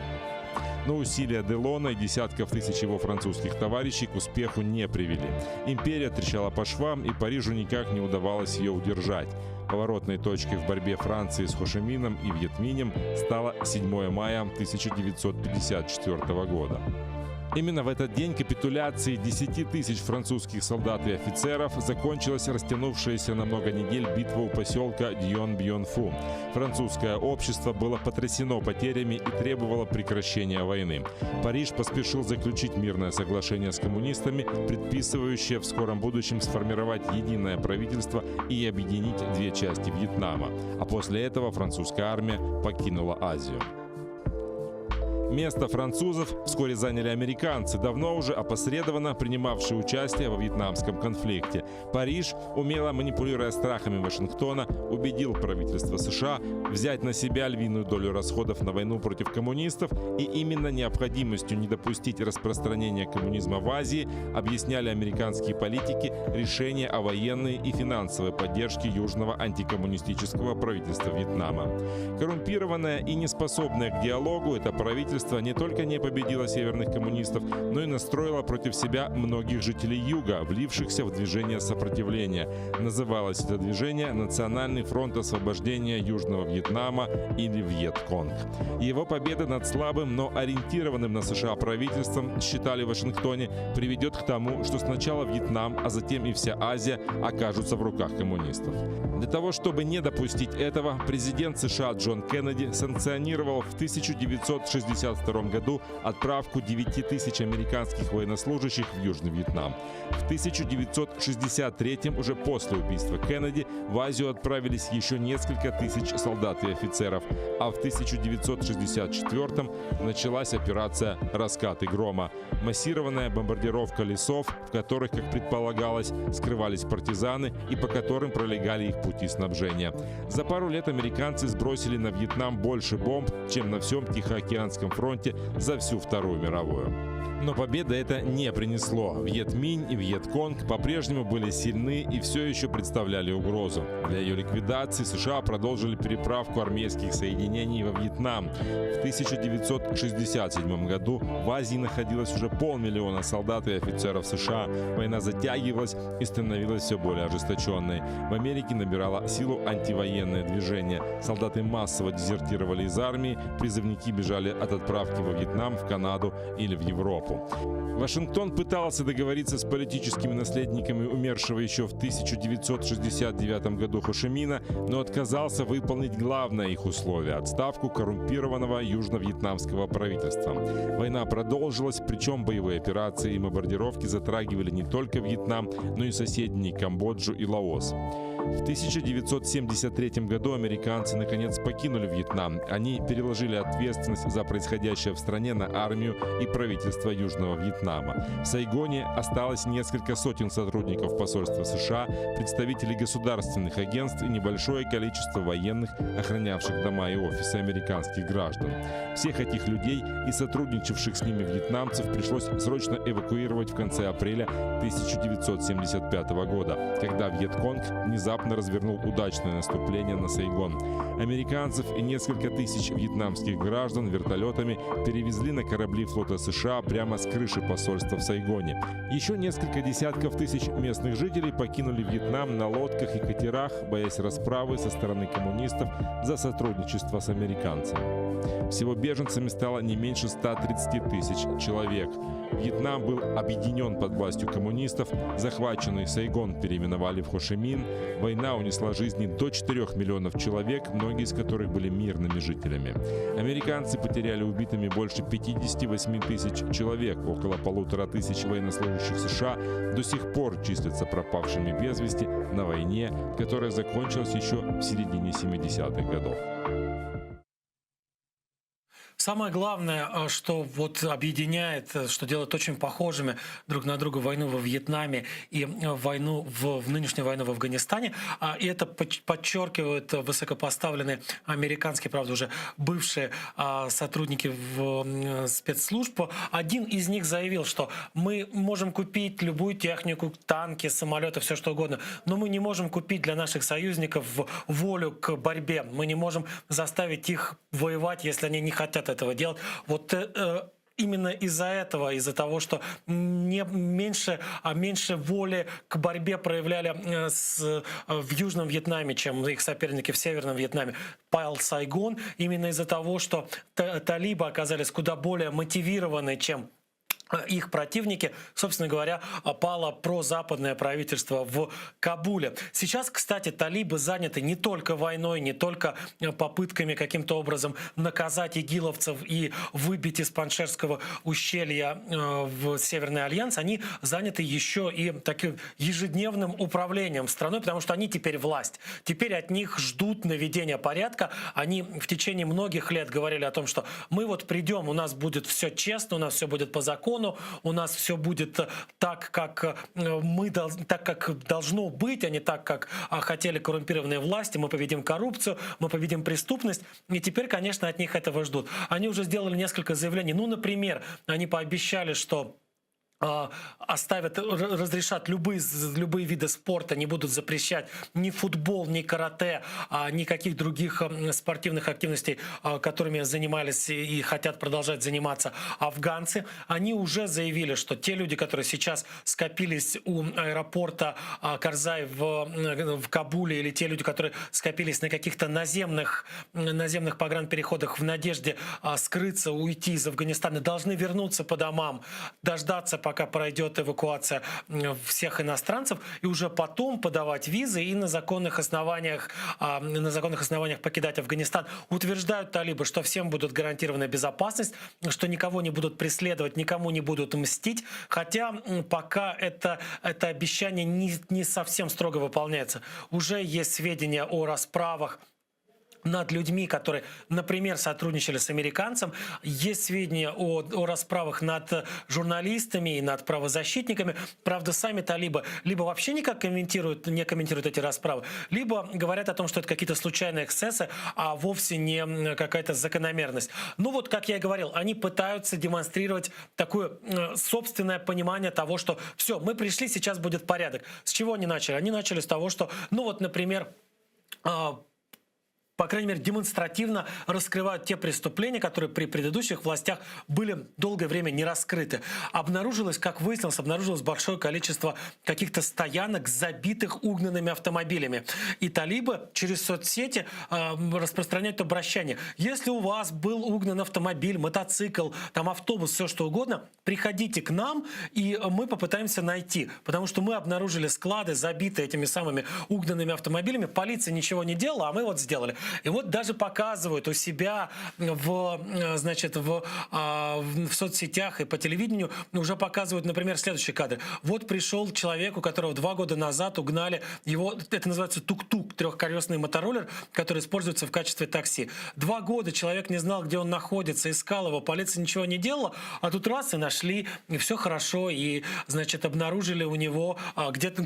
C: Но усилия Делона и десятков тысяч его французских товарищей к успеху не привели. Империя трещала по швам, и Парижу никак не удавалось ее удержать. Поворотной точкой в борьбе Франции с Хошимином и Вьетминем стало 7 мая 1954 года. Именно в этот день капитуляции 10 тысяч французских солдат и офицеров закончилась растянувшаяся на много недель битва у поселка Дьон-Бьон-Фу. Французское общество было потрясено потерями и требовало прекращения войны. Париж поспешил заключить мирное соглашение с коммунистами, предписывающее в скором будущем сформировать единое правительство и объединить две части Вьетнама. А после этого французская армия покинула Азию. Место французов вскоре заняли американцы, давно уже опосредованно принимавшие участие во вьетнамском конфликте. Париж, умело манипулируя страхами Вашингтона, убедил правительство США взять на себя львиную долю расходов на войну против коммунистов, и именно необходимостью не допустить распространения коммунизма в Азии объясняли американские политики решение о военной и финансовой поддержке южного антикоммунистического правительства Вьетнама. Коррумпированное и неспособное к диалогу, это правительство не только не победило северных коммунистов, но и настроило против себя многих жителей Юга, влившихся в движение сопротивления. Называлось это движение «Национальный фронт освобождения Южного Вьетнама» или Вьетконг. Его победа над слабым, но ориентированным на США правительством, считали в Вашингтоне, приведет к тому, что сначала Вьетнам, а затем и вся Азия окажутся в руках коммунистов. Для того, чтобы не допустить этого, президент США Джон Кеннеди санкционировал в 1962 году отправку 9 тысяч американских военнослужащих в Южный Вьетнам. В 1963 уже после убийства Кеннеди в Азию отправились еще несколько тысяч солдат и офицеров, а в 1964 началась операция «Раскаты грома» — массированная бомбардировка лесов, в которых, как предполагалось, скрывались партизаны и по которым пролегали их пути снабжения. За пару лет американцы сбросили на Вьетнам больше бомб, чем на всем Тихоокеанском фронте за всю Вторую мировую. Но победа это не принесло. Вьетминь и Вьетконг по-прежнему были сильны и все еще представляли угрозу. Для ее ликвидации США продолжили переправку армейских соединений во Вьетнам. В 1967 году в Азии находилось уже 500 000 солдат и офицеров США. Война затягивалась и становилась все более ожесточенной. В Америке набирало силу антивоенное движение. Солдаты массово дезертировали из армии, призывники бежали от отправки во Вьетнам, в Канаду или в Европу. Вашингтон пытался договориться с политическими наследниками умершего еще в 1969 году Хошимина, но отказался выполнить главное их условие – отставку коррумпированного южно-вьетнамского правительства. Война продолжилась, причем боевые операции и бомбардировки затрагивали не только Вьетнам, но и соседние Камбоджу и Лаос. В 1973 году американцы наконец покинули Вьетнам. Они переложили ответственность за происходящее в стране на армию и правительство Южного Вьетнама. В Сайгоне осталось несколько сотен сотрудников посольства США, представителей государственных агентств и небольшое количество военных, охранявших дома и офисы американских граждан. Всех этих людей и сотрудничавших с ними вьетнамцев пришлось срочно эвакуировать в конце апреля 1975 года, когда Вьетконг внезапно развернул удачное наступление на Сайгон. Американцев и несколько тысяч вьетнамских граждан вертолетами перевезли на корабли флота США прямо с крыши посольства в Сайгоне. Еще несколько десятков тысяч местных жителей покинули Вьетнам на лодках и катерах, боясь расправы со стороны коммунистов за сотрудничество с американцами. Всего беженцами стало не меньше 130 тысяч человек. Вьетнам был объединен под властью коммунистов, захваченный Сайгон переименовали в Хошимин. Война унесла жизни до 4 миллионов человек, многие из которых были мирными жителями. Американцы потеряли убитыми больше 58 тысяч человек, около 1500 военнослужащих США до сих пор числятся пропавшими без вести на войне, которая закончилась еще в середине 70-х годов.
B: Самое главное, что вот объединяет, что делает очень похожими друг на друга войну во Вьетнаме и войну в нынешнюю войну в Афганистане, и это подчеркивают высокопоставленные американские, правда, уже бывшие сотрудники спецслужб. Один из них заявил, что мы можем купить любую технику, танки, самолеты, все что угодно, но мы не можем купить для наших союзников волю к борьбе. Мы не можем заставить их воевать, если они не хотят этого делать. Вот именно из-за этого, из-за того, что меньше воли к борьбе проявляли в Южном Вьетнаме, чем их соперники в Северном Вьетнаме, пал Сайгон, именно из-за того, что талибы оказались куда более мотивированы, чем их противники, собственно говоря, пало прозападное правительство в Кабуле. Сейчас, кстати, талибы заняты не только войной, не только попытками каким-то образом наказать игиловцев и выбить из Паншерского ущелья в Северный альянс. Они заняты еще и таким ежедневным управлением страной, потому что они теперь власть. Теперь от них ждут наведения порядка. Они в течение многих лет говорили о том, что мы вот придем, у нас будет все честно, у нас все будет по закону, у нас все будет так, как должно быть, а не так, как хотели коррумпированные власти. Мы победим коррупцию, мы победим преступность. И теперь, конечно, от них этого ждут. Они уже сделали несколько заявлений. Ну, например, они пообещали, что разрешат любые виды спорта, не будут запрещать ни футбол, ни карате, никаких других спортивных активностей, которыми занимались и хотят продолжать заниматься афганцы. Они уже заявили, что те люди, которые сейчас скопились у аэропорта Карзай в Кабуле, или те люди, которые скопились на каких-то наземных погранпереходах в надежде скрыться, уйти из Афганистана, должны вернуться по домам, дождаться, пока пройдет эвакуация всех иностранцев, и уже потом подавать визы и на законных основаниях покидать Афганистан. Утверждают талибы, что всем будет гарантирована безопасность, что никого не будут преследовать, никому не будут мстить, хотя пока это обещание не совсем строго выполняется. Уже есть сведения о расправах над людьми, которые, например, сотрудничали с американцем. Есть сведения о расправах над журналистами и над правозащитниками. Правда, сами талибы либо вообще не комментируют эти расправы, либо говорят о том, что это какие-то случайные эксцессы, а вовсе не какая-то закономерность. Ну вот, как я и говорил, они пытаются демонстрировать такое собственное понимание того, что все, мы пришли, сейчас будет порядок. С чего они начали? Они начали с того, что, ну вот, например, по крайней мере, демонстративно раскрывают те преступления, которые при предыдущих властях были долгое время не раскрыты. Как выяснилось, большое количество каких-то стоянок, забитых угнанными автомобилями. И талибы через соцсети распространяют обращение. Если у вас был угнан автомобиль, мотоцикл, автобус, все что угодно, приходите к нам, и мы попытаемся найти. Потому что мы обнаружили склады, забитые этими самыми угнанными автомобилями. Полиция ничего не делала, а мы вот сделали. И вот даже показывают у себя в соцсетях и по телевидению, уже показывают, например, следующий кадр. Вот пришел человек, у которого 2 года назад угнали его, это называется тук-тук, трехколесный мотороллер, который используется в качестве такси. 2 года человек не знал, где он находится, искал его, полиция ничего не делала, а тут раз и нашли, и все хорошо, и, обнаружили у него где-то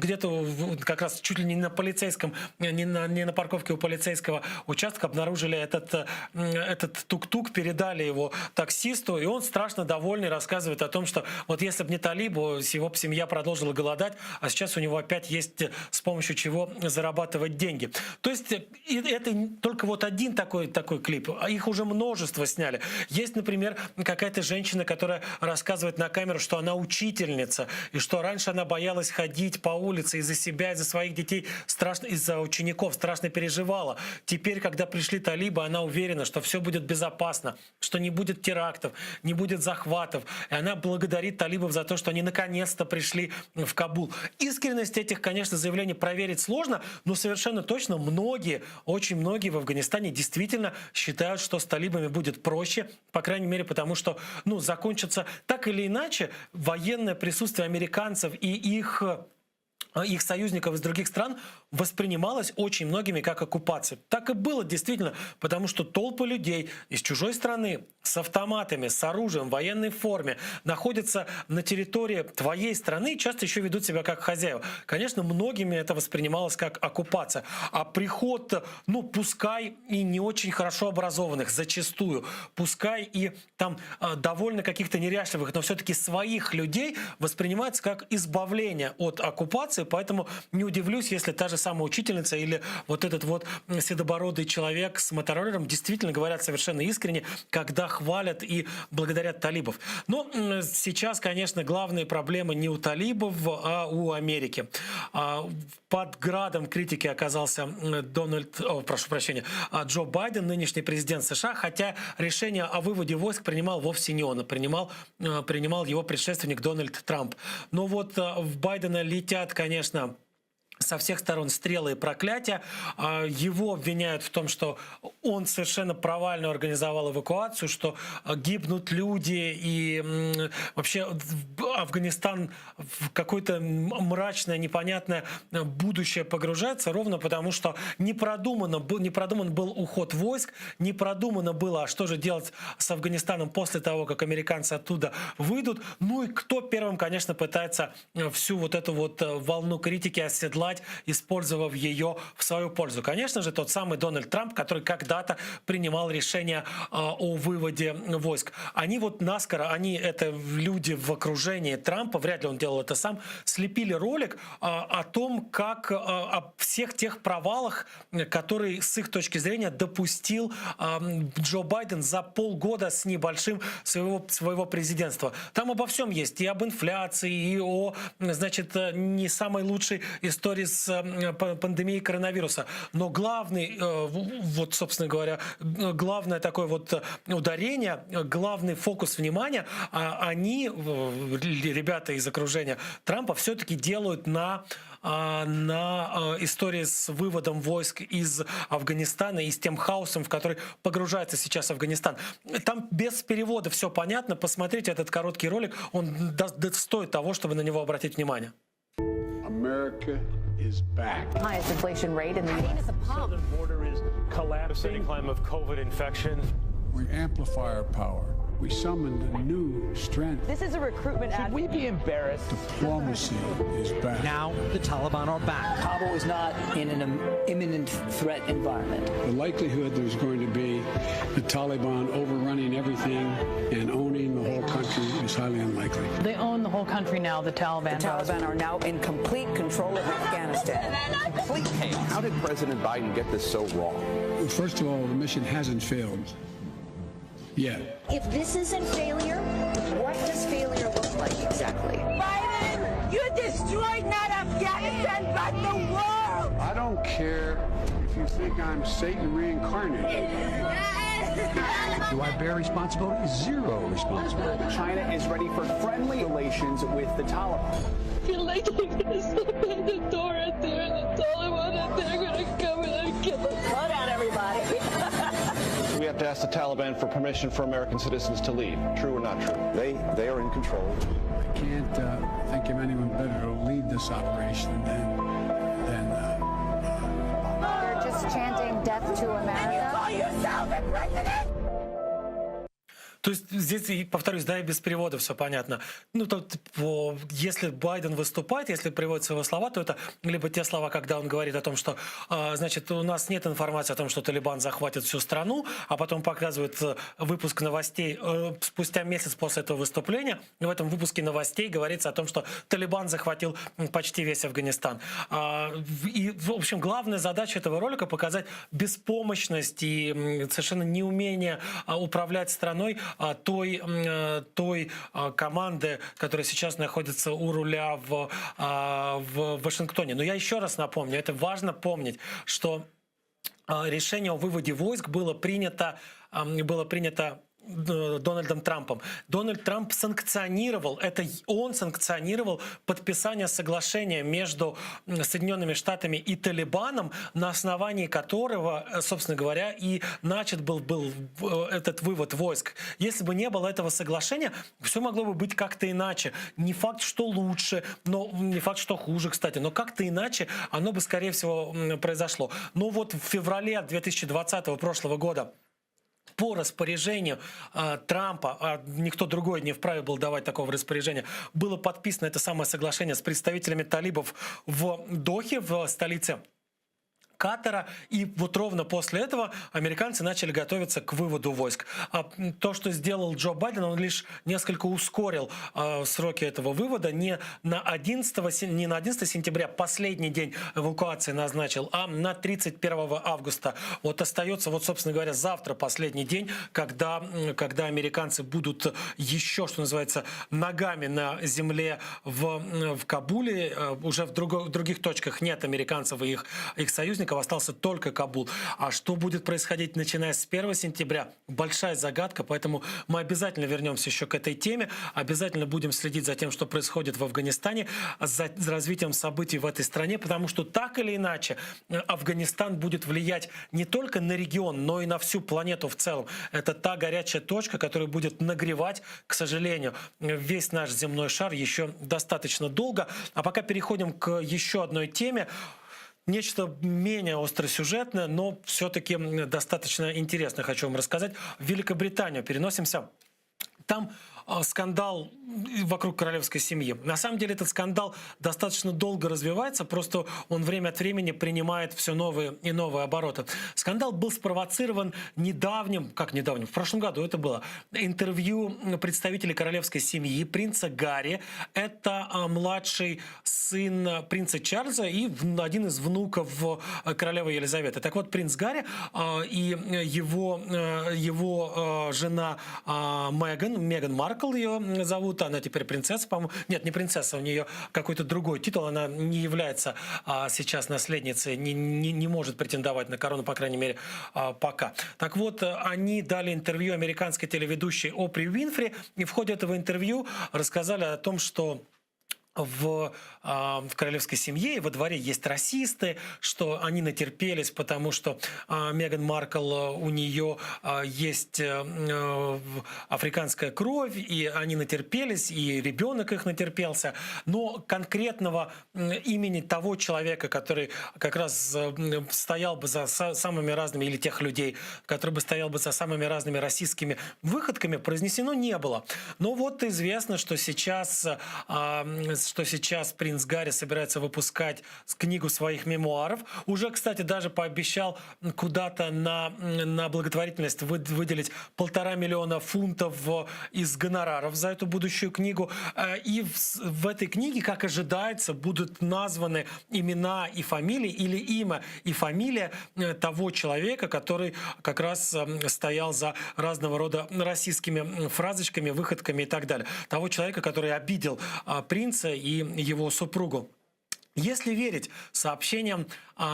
B: как раз чуть ли не на полицейском, не на парковке у полицейского участка обнаружили этот тук-тук, передали его таксисту, и он страшно довольный рассказывает о том, что вот если бы не талибы, его бы семья продолжила голодать, а сейчас у него опять есть с помощью чего зарабатывать деньги. То есть это только вот один такой клип, а их уже множество сняли. Есть, например, какая-то женщина, которая рассказывает на камеру, что она учительница, и что раньше она боялась ходить по улице из-за себя, из-за своих детей, из-за учеников, страшно переживала. Теперь, когда пришли талибы, она уверена, что все будет безопасно, что не будет терактов, не будет захватов. И она благодарит талибов за то, что они наконец-то пришли в Кабул. Искренность этих, конечно, заявлений проверить сложно, но совершенно точно очень многие в Афганистане действительно считают, что с талибами будет проще, по крайней мере, потому что, закончится так или иначе военное присутствие американцев и их союзников из других стран воспринималось очень многими как оккупация. Так и было действительно, потому что толпы людей из чужой страны с автоматами, с оружием, в военной форме находятся на территории твоей страны и часто еще ведут себя как хозяева. Конечно, многими это воспринималось как оккупация. А приход, пускай и не очень хорошо образованных, зачастую, пускай и там довольно каких-то неряшливых, но все-таки своих людей воспринимается как избавление от оккупации. Поэтому не удивлюсь, если та же самая учительница или вот этот вот седобородый человек с мотороллером действительно говорят совершенно искренне, когда хвалят и благодарят талибов. Но сейчас, конечно, главные проблемы не у талибов, а у Америки. Под градом критики оказался Джо Байден, нынешний президент США, хотя решение о выводе войск принимал вовсе не он, а принимал его предшественник Дональд Трамп. Но вот в Байдена летят, конечно, со всех сторон стрелы и проклятия. Его обвиняют в том, что он совершенно провально организовал эвакуацию, что гибнут люди, и вообще Афганистан в какое-то мрачное, непонятное будущее погружается, ровно потому, что не продуман был уход войск, не продумано было, а что же делать с Афганистаном после того, как американцы оттуда выйдут. Ну и кто первым, конечно, пытается всю вот эту вот волну критики оседлать, использовав ее в свою пользу. Конечно же, тот самый Дональд Трамп, который когда-то принимал решение о выводе войск. Они вот наскоро, это люди в окружении Трампа, вряд ли он делал это сам, слепили ролик о том, как о всех тех провалах, которые с их точки зрения допустил Джо Байден за полгода с небольшим своего президентства. Там обо всем есть. И об инфляции, и о, значит, не самой лучшей истории с пандемией коронавируса. Но главный, вот, собственно говоря, главное такое вот ударение, главный фокус внимания, они, ребята из окружения Трампа, все-таки делают на истории с выводом войск из Афганистана и с тем хаосом, в который погружается сейчас Афганистан. Там без перевода все понятно. Посмотрите этот короткий ролик. Он стоит того, чтобы на него обратить внимание.
D: America is back.
E: Highest inflation rate in the U.S.
F: Southern border is collapsing. Climb of COVID infections.
D: We amplify our power. We summoned a new strength.
E: This is a recruitment ad.
G: Should we be embarrassed?
D: Diplomacy is back.
G: Now the Taliban are back.
H: Kabul is not in an imminent threat environment.
D: The likelihood there's going to be the Taliban overrunning everything and owning the whole country is highly unlikely.
I: They own the whole country now, the Taliban.
H: The Taliban are now in complete control of Afghanistan.
G: Complete chaos.
J: How did President Biden get this so wrong?
D: First of all, the mission hasn't failed yet.
K: If this isn't failure, what does failure look like exactly?
L: Biden, you destroyed not Afghanistan, but the world!
D: I don't care if you think I'm Satan reincarnated. Do I bear responsibility? Zero responsibility.
J: China is ready for friendly relations with the Taliban.
I: I feel like they're going to open the door at there and the Taliban and they're going to come and kill us.
L: Slow down, everybody.
J: We have to ask the Taliban for permission for American citizens to leave. True or not true? They are in control.
D: I can't think of anyone better to lead this operation than
K: They're just chanting death to America.
L: Call yourself a president?
B: То есть здесь, повторюсь, да, и без перевода все понятно. Ну, если Байден выступает, если приводит свои слова, то это либо те слова, когда он говорит о том, что, значит, у нас нет информации о том, что Талибан захватит всю страну, а потом показывает выпуск новостей спустя месяц после этого выступления. И в этом выпуске новостей говорится о том, что Талибан захватил почти весь Афганистан. И, в общем, главная задача этого ролика — показать беспомощность и совершенно неумение управлять страной той команды, которая сейчас находится у руля в Вашингтоне. Но я еще раз напомню, это важно помнить, что решение о выводе войск было принято Дональдом Трампом. Дональд Трамп санкционировал, это он санкционировал подписание соглашения между Соединенными Штатами и Талибаном, на основании которого, собственно говоря, и начат был этот вывод войск. Если бы не было этого соглашения, все могло бы быть как-то иначе. Не факт, что лучше, но не факт, что хуже, кстати, но как-то иначе оно бы, скорее всего, произошло. Но вот в феврале 2020 прошлого года по распоряжению Трампа, а никто другой не вправе был давать такого распоряжения, было подписано это самое соглашение с представителями талибов в Дохе, в столице Катара, и вот ровно после этого американцы начали готовиться к выводу войск. А то, что сделал Джо Байден, он лишь несколько ускорил сроки этого вывода. Не на 11 сентября, последний день эвакуации назначил, а на 31 августа. Вот остается, вот, собственно говоря, завтра последний день, когда американцы будут еще, что называется, ногами на земле в Кабуле. Уже в других точках нет американцев и их союзников, остался только Кабул. А что будет происходить, начиная с 1 сентября, большая загадка, поэтому мы обязательно вернемся еще к этой теме, обязательно будем следить за тем, что происходит в Афганистане, за развитием событий в этой стране, потому что так или иначе Афганистан будет влиять не только на регион, но и на всю планету в целом. Это та горячая точка, которая будет нагревать, к сожалению, весь наш земной шар еще достаточно долго. А пока переходим к еще одной теме. Нечто менее остросюжетное, но все-таки достаточно интересно хочу вам рассказать. В Великобританию переносимся. Там скандал вокруг королевской семьи. На самом деле этот скандал достаточно долго развивается, просто он время от времени принимает все новые и новые обороты. Скандал был спровоцирован в прошлом году это было, интервью представителей королевской семьи принца Гарри. Это младший сын принца Чарльза и один из внуков королевы Елизаветы. Так вот, принц Гарри и его жена Меган Маркл, ее зовут, она теперь принцесса, по-моему. Нет, не принцесса, у нее какой-то другой титул, она не является сейчас наследницей, не может претендовать на корону, по крайней мере, пока. Так вот, они дали интервью американской телеведущей Опри Уинфри, и в ходе этого интервью рассказали о том, что в королевской семье и во дворе есть расисты, что они натерпелись, потому что Меган Маркл, у нее есть африканская кровь, и они натерпелись, и ребенок их натерпелся. Но конкретного имени того человека, который как раз стоял бы за самыми разными, или тех людей, который бы стоял бы за самыми разными расистскими выходками, произнесено не было. Но вот известно, что сейчас принц Гарри собирается выпускать книгу своих мемуаров. Уже, кстати, даже пообещал куда-то на благотворительность выделить 1,5 миллиона фунтов из гонораров за эту будущую книгу. И в этой книге, как ожидается, будут названы имена и фамилии, или имя и фамилия того человека, который как раз стоял за разного рода расистскими фразочками, выходками и так далее. Того человека, который обидел принца и его супругу. Если верить сообщениям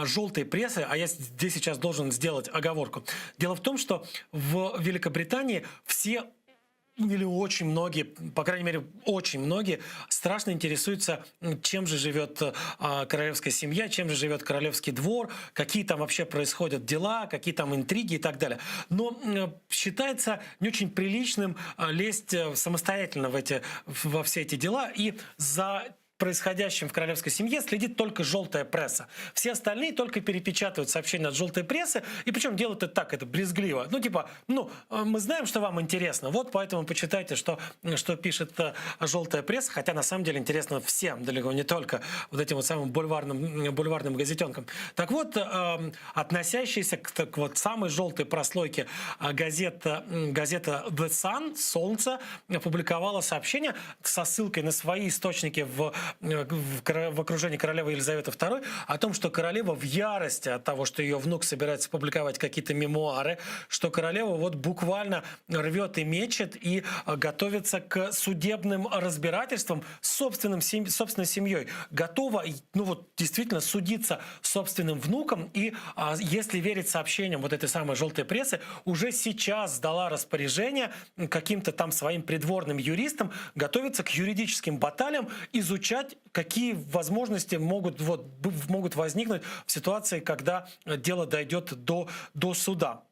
B: желтой прессы, а я здесь сейчас должен сделать оговорку, дело в том, что в Великобритании все или очень многие, по крайней мере, очень многие страшно интересуются, чем же живет королевская семья, чем же живет королевский двор, какие там вообще происходят дела, какие там интриги и так далее. Но считается не очень приличным лезть самостоятельно во все эти дела, и за происходящим в королевской семье следит только желтая пресса. Все остальные только перепечатывают сообщения от желтой прессы, и причем делают это так, это брезгливо. Мы знаем, что вам интересно, вот поэтому почитайте, что пишет желтая пресса, хотя на самом деле интересно всем, далеко не только вот этим вот самым бульварным газетенкам. Так вот, относящаяся к вот самой желтой прослойке газета The Sun, Солнце, опубликовала сообщение со ссылкой на свои источники в окружении королевы Елизаветы II о том, что королева в ярости от того, что ее внук собирается публиковать какие-то мемуары, что королева вот буквально рвет и мечет и готовится к судебным разбирательствам с собственной семьей. Готова, действительно судиться с собственным внуком, и если верить сообщениям вот этой самой желтой прессы, уже сейчас дала распоряжение каким-то там своим придворным юристам готовиться к юридическим баталиям, изучать, какие возможности могут возникнуть в ситуации, когда дело дойдет до суда.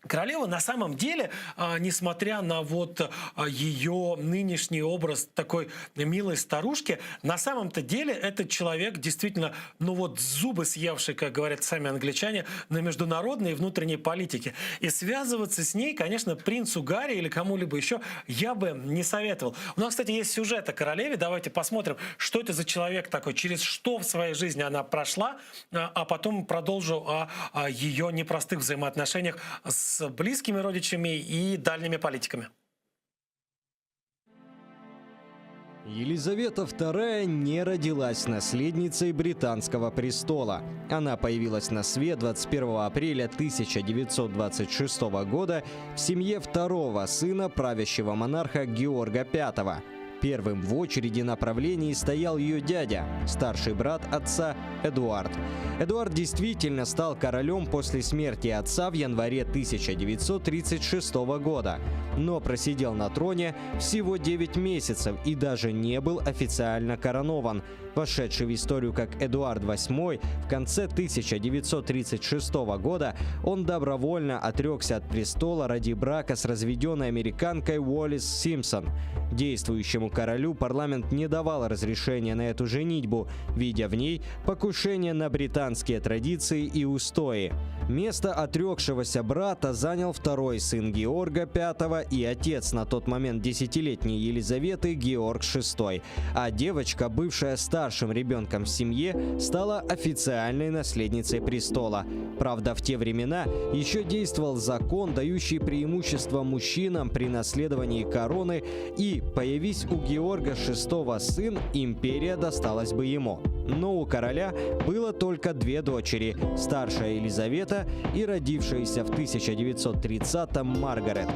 B: Королева на самом деле, несмотря на вот ее нынешний образ такой милой старушки, на самом-то деле этот человек действительно, ну вот зубы съевший, как говорят сами англичане, на международной и внутренней политике. И связываться с ней, конечно, принцу Гарри или кому-либо еще я бы не советовал. У нас, кстати, есть сюжет о королеве. Давайте посмотрим, что это за человек такой, через что в своей жизни она прошла, а потом продолжу о ее непростых взаимоотношениях с близкими родичами и дальними политиками.
M: Елизавета II не родилась наследницей британского престола. Она появилась на свет 21 апреля 1926 года в семье второго сына правящего монарха Георга V. Первым в очереди на правлении стоял ее дядя, старший брат отца Эдуард. Эдуард действительно стал королем после смерти отца в январе 1936 года, но просидел на троне всего 9 месяцев и даже не был официально коронован. Вошедший в историю как Эдуард VIII, в конце 1936 года он добровольно отрекся от престола ради брака с разведенной американкой Уоллис Симпсон. Действующему королю парламент не давал разрешения на эту женитьбу, видя в ней покушение на британские традиции и устои. Место отрекшегося брата занял второй сын Георга V и отец на тот момент 10-летней Елизаветы Георг VI, а девочка, бывшая старшим ребенком в семье, стала официальной наследницей престола. Правда, в те времена еще действовал закон, дающий преимущество мужчинам при наследовании короны, и, появись у Георга VI сын, империя досталась бы ему. Но у короля было только две дочери – старшая Елизавета и родившаяся в 1930-м Маргарет.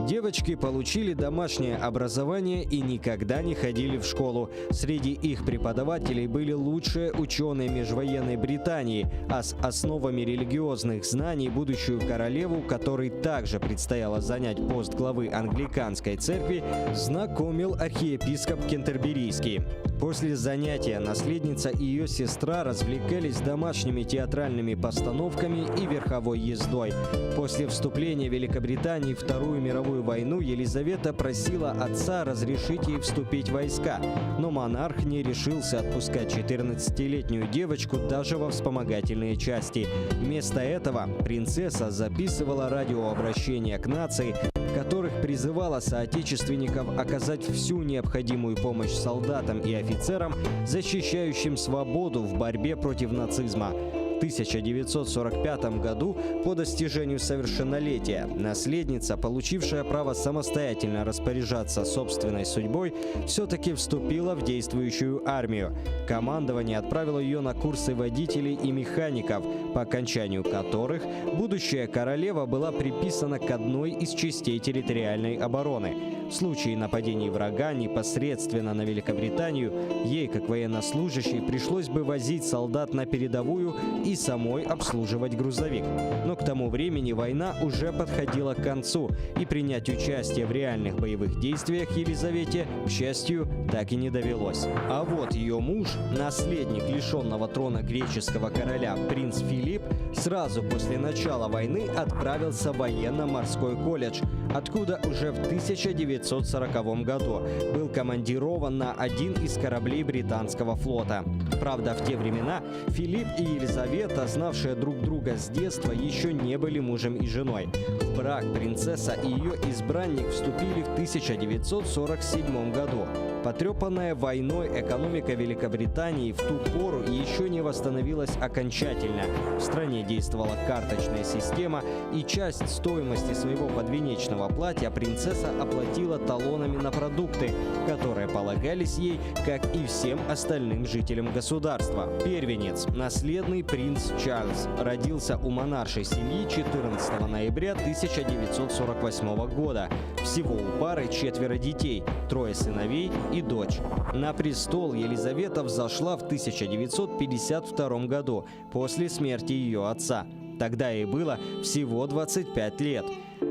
M: Девочки получили домашнее образование и никогда не ходили в школу. Среди их преподавателей были лучшие ученые межвоенной Британии, а с основами религиозных знаний будущую королеву, которой также предстояло занять пост главы англиканской церкви, знакомил архиепископ Кентерберийский. После занятия наследница и ее сестра развлекались домашними театральными постановками и верховой ездой. После вступления Великобритании в Вторую мировую войну Елизавета просила отца разрешить ей вступить в войска, но монарх не решился отпускать 14-летнюю девочку даже во вспомогательные части. Вместо этого принцесса записывала радиообращения к нации, в которых призывала соотечественников оказать всю необходимую помощь солдатам и офицерам, защищающим свободу в борьбе против нацизма. В 1945 году, по достижению совершеннолетия, наследница, получившая право самостоятельно распоряжаться собственной судьбой, все-таки вступила в действующую армию. Командование отправило ее на курсы водителей и механиков, по окончанию которых будущая королева была приписана к одной из частей территориальной обороны. В случае нападений врага непосредственно на Великобританию, ей, как военнослужащей, пришлось бы возить солдат на передовую и самой обслуживать грузовик. Но к тому времени война уже подходила к концу, и принять участие в реальных боевых действиях Елизавете, к счастью, так и не довелось. А вот ее муж, наследник лишенного трона греческого короля принц Филипп, сразу после начала войны отправился в военно-морской колледж, откуда уже в 1940 году был командирован на один из кораблей британского флота. Правда, в те времена Филипп и Елизавета, знавшие друг друга с детства, еще не были мужем и женой. В брак принцесса и ее избранник вступили в 1947 году. Потрепанная войной экономика Великобритании в ту пору еще не восстановилась окончательно. В стране действовала карточная система, и часть стоимости своего подвенечного платья принцесса оплатила талонами на продукты, которые полагались ей, как и всем остальным жителям государства. Первенец, наследный принц Чарльз, родился у монаршей семьи 14 ноября 1948 года. Всего у пары 4 детей, 3 сыновей и дочь. На престол Елизавета взошла в 1952 году, после смерти ее отца. Тогда ей было всего 25 лет.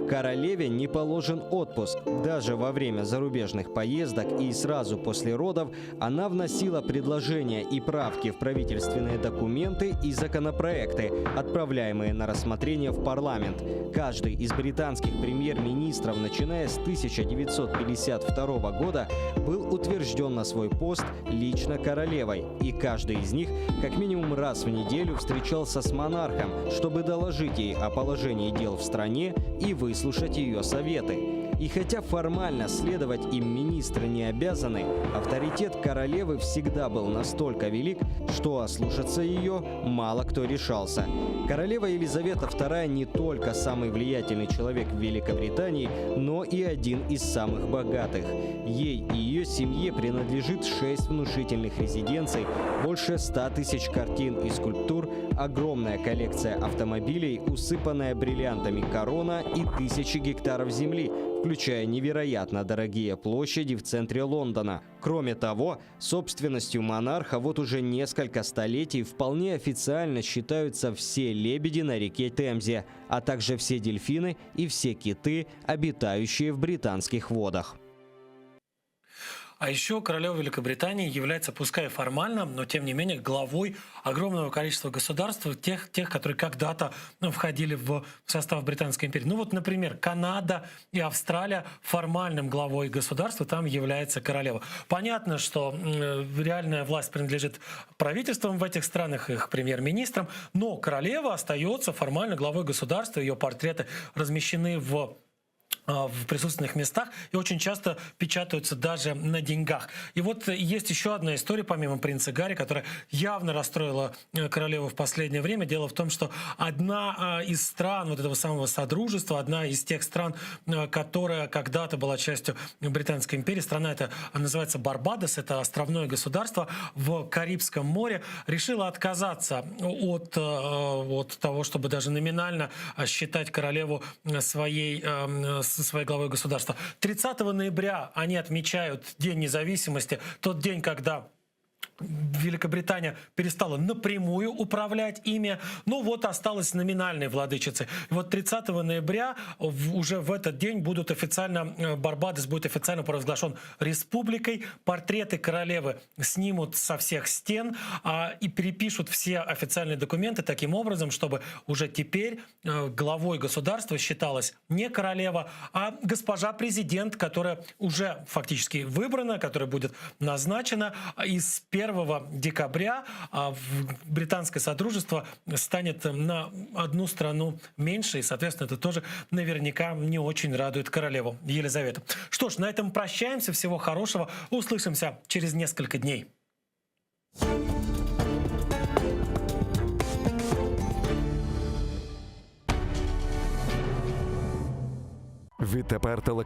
M: Королеве не положен отпуск. Даже во время зарубежных поездок и сразу после родов она вносила предложения и правки в правительственные документы и законопроекты, отправляемые на рассмотрение в парламент. Каждый из британских премьер-министров, начиная с 1952 года, был утвержден на свой пост лично королевой. И каждый из них как минимум раз в неделю встречался с монархом, чтобы доложить ей о положении дел в стране и выслушать ее советы. И хотя формально следовать им министры не обязаны, авторитет королевы всегда был настолько велик, что ослушаться ее мало кто решался. Королева Елизавета II не только самый влиятельный человек в Великобритании, но и один из самых богатых. Ей и ее семье принадлежит 6 внушительных резиденций, больше 100 тысяч картин и скульптур, огромная коллекция автомобилей, усыпанная бриллиантами корона и тысячи гектаров земли, включая невероятно дорогие площади в центре Лондона. Кроме того, собственностью монарха вот уже несколько столетий вполне официально считаются все лебеди на реке Темзе, а также все дельфины и все киты, обитающие в британских водах.
B: А еще королева Великобритании является, пускай формально, но тем не менее, главой огромного количества государств, тех, которые когда-то входили в состав Британской империи. Ну вот, например, Канада и Австралия, формальным главой государства там является королева. Понятно, что реальная власть принадлежит правительствам в этих странах, их премьер-министрам, но королева остается формально главой государства, ее портреты размещены в присутственных местах и очень часто печатаются даже на деньгах. И вот есть еще одна история, помимо принца Гарри, которая явно расстроила королеву в последнее время. Дело в том, что одна из стран вот этого самого содружества, одна из тех стран, которая когда-то была частью Британской империи, страна эта называется Барбадос, это островное государство в Карибском море, решила отказаться от того, чтобы даже номинально считать королеву своей главой государства. 30 ноября они отмечают День независимости, тот день, когда Великобритания перестала напрямую управлять ими, ну вот осталась номинальной владычицей. И вот 30 ноября уже в этот день Барбадос будет официально провозглашен республикой. Портреты королевы снимут со всех стен и перепишут все официальные документы таким образом, чтобы уже теперь главой государства считалась не королева, а госпожа президент, которая уже фактически выбрана, которая будет назначена. Из 1 декабря британское содружество станет на одну страну меньше, и, соответственно, это тоже наверняка не очень радует королеву Елизавету. Что ж, на этом прощаемся. Всего хорошего. Услышимся через несколько дней.
N: Відтепер телеканал